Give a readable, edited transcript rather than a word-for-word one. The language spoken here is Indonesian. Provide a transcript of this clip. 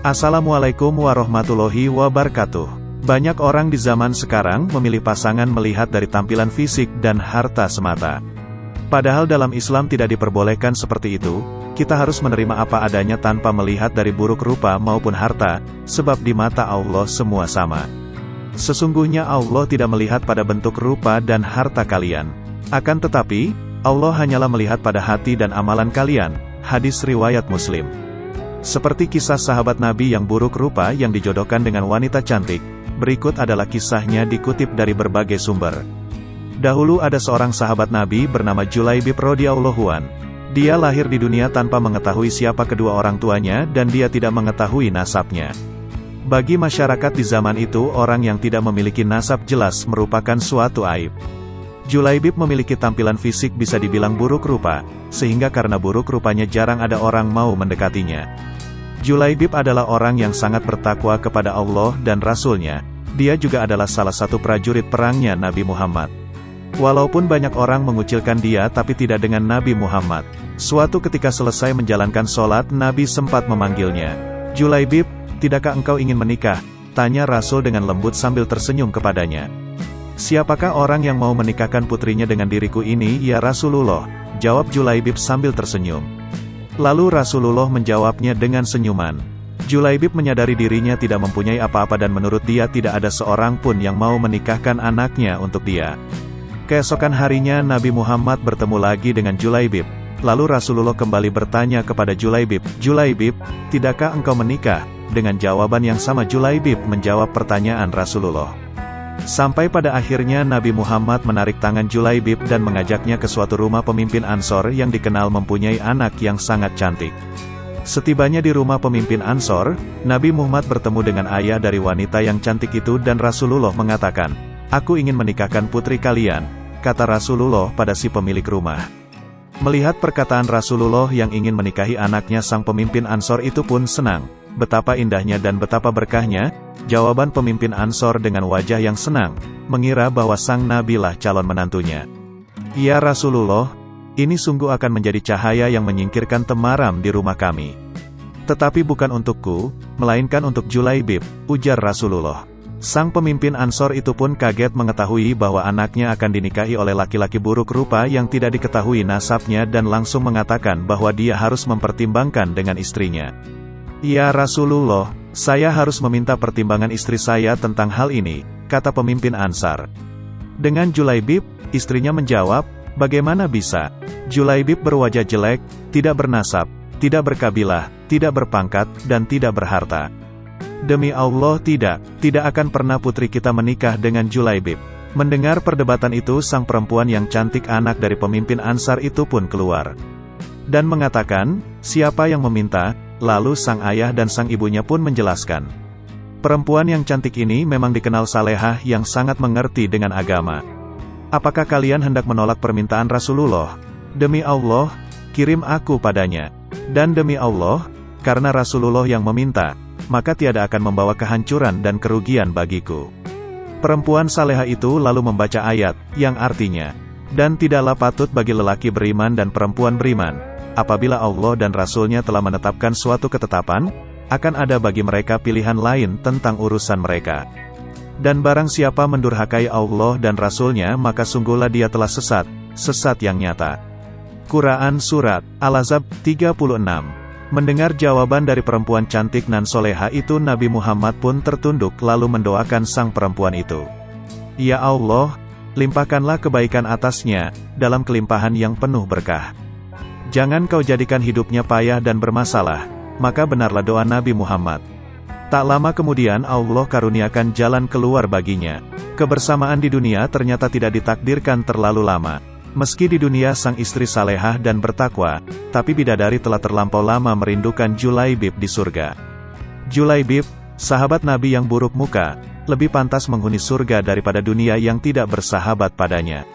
Assalamualaikum warahmatullahi wabarakatuh. Banyak orang di zaman sekarang memilih pasangan melihat dari tampilan fisik dan harta semata. Padahal dalam Islam tidak diperbolehkan seperti itu. Kita harus menerima apa adanya tanpa melihat dari buruk rupa maupun harta, sebab di mata Allah semua sama. Sesungguhnya Allah tidak melihat pada bentuk rupa dan harta kalian. Akan tetapi, Allah hanyalah melihat pada hati dan amalan kalian. Hadis riwayat Muslim. Seperti kisah sahabat Nabi yang buruk rupa yang dijodohkan dengan wanita cantik, berikut adalah kisahnya dikutip dari berbagai sumber. Dahulu ada seorang sahabat Nabi bernama Julaibib radhiyallahu an. Dia lahir di dunia tanpa mengetahui siapa kedua orang tuanya dan dia tidak mengetahui nasabnya. Bagi masyarakat di zaman itu, orang yang tidak memiliki nasab jelas merupakan suatu aib. Julaibib memiliki tampilan fisik bisa dibilang buruk rupa, sehingga karena buruk rupanya jarang ada orang mau mendekatinya. Julaibib adalah orang yang sangat bertakwa kepada Allah dan Rasul-Nya. Dia juga adalah salah satu prajurit perangnya Nabi Muhammad. Walaupun banyak orang mengucilkan dia tapi tidak dengan Nabi Muhammad. Suatu ketika selesai menjalankan sholat, Nabi sempat memanggilnya. "Julaibib, tidakkah engkau ingin menikah?" tanya Rasul dengan lembut sambil tersenyum kepadanya. "Siapakah orang yang mau menikahkan putrinya dengan diriku ini, ya Rasulullah?" jawab Julaibib sambil tersenyum. Lalu Rasulullah menjawabnya dengan senyuman. Julaibib menyadari dirinya tidak mempunyai apa-apa dan menurut dia tidak ada seorang pun yang mau menikahkan anaknya untuk dia. Keesokan harinya Nabi Muhammad bertemu lagi dengan Julaibib. Lalu Rasulullah kembali bertanya kepada Julaibib, "Julaibib, tidakkah engkau menikah?" Dengan jawaban yang sama Julaibib menjawab pertanyaan Rasulullah. Sampai pada akhirnya Nabi Muhammad menarik tangan Julaibib dan mengajaknya ke suatu rumah pemimpin Ansor yang dikenal mempunyai anak yang sangat cantik. Setibanya di rumah pemimpin Ansor, Nabi Muhammad bertemu dengan ayah dari wanita yang cantik itu dan Rasulullah mengatakan, "Aku ingin menikahkan putri kalian," kata Rasulullah pada si pemilik rumah. Melihat perkataan Rasulullah yang ingin menikahi anaknya, sang pemimpin Ansor itu pun senang. Betapa indahnya dan betapa berkahnya jawaban pemimpin Ansor dengan wajah yang senang, mengira bahwa sang Nabi lah calon menantunya. "Ya Rasulullah, ini sungguh akan menjadi cahaya yang menyingkirkan temaram di rumah kami. Tetapi bukan untukku, melainkan untuk Julaibib," ujar Rasulullah. Sang pemimpin Ansor itu pun kaget mengetahui bahwa anaknya akan dinikahi oleh laki-laki buruk rupa yang tidak diketahui nasabnya dan langsung mengatakan bahwa dia harus mempertimbangkan dengan istrinya. "Ya Rasulullah, saya harus meminta pertimbangan istri saya tentang hal ini," kata pemimpin Ansar. Dengan Julaibib, istrinya menjawab, "Bagaimana bisa? Julaibib berwajah jelek, tidak bernasab, tidak berkabilah, tidak berpangkat, dan tidak berharta. Demi Allah tidak akan pernah putri kita menikah dengan Julaibib." Mendengar perdebatan itu, sang perempuan yang cantik anak dari pemimpin Ansar itu pun keluar dan mengatakan, "Siapa yang meminta?" Lalu sang ayah dan sang ibunya pun menjelaskan. Perempuan yang cantik ini memang dikenal salehah yang sangat mengerti dengan agama. "Apakah kalian hendak menolak permintaan Rasulullah? Demi Allah, kirim aku padanya. Dan demi Allah, karena Rasulullah yang meminta, maka tiada akan membawa kehancuran dan kerugian bagiku." Perempuan salehah itu lalu membaca ayat, yang artinya, "Dan tidaklah patut bagi lelaki beriman dan perempuan beriman, apabila Allah dan Rasul-Nya telah menetapkan suatu ketetapan, akan ada bagi mereka pilihan lain tentang urusan mereka. Dan barang siapa mendurhakai Allah dan Rasul-Nya, maka sungguhlah dia telah sesat, sesat yang nyata." Quran Surat Al-Ahzab 36. Mendengar jawaban dari perempuan cantik nan soleha itu, Nabi Muhammad pun tertunduk lalu mendoakan sang perempuan itu. "Ya Allah, limpahkanlah kebaikan atasnya, dalam kelimpahan yang penuh berkah. Jangan kau jadikan hidupnya payah dan bermasalah." Maka benarlah doa Nabi Muhammad. Tak lama kemudian Allah karuniakan jalan keluar baginya. Kebersamaan di dunia ternyata tidak ditakdirkan terlalu lama. Meski di dunia sang istri salehah dan bertakwa, tapi bidadari telah terlampau lama merindukan Julaibib di surga. Julaibib, sahabat Nabi yang buruk muka, lebih pantas menghuni surga daripada dunia yang tidak bersahabat padanya.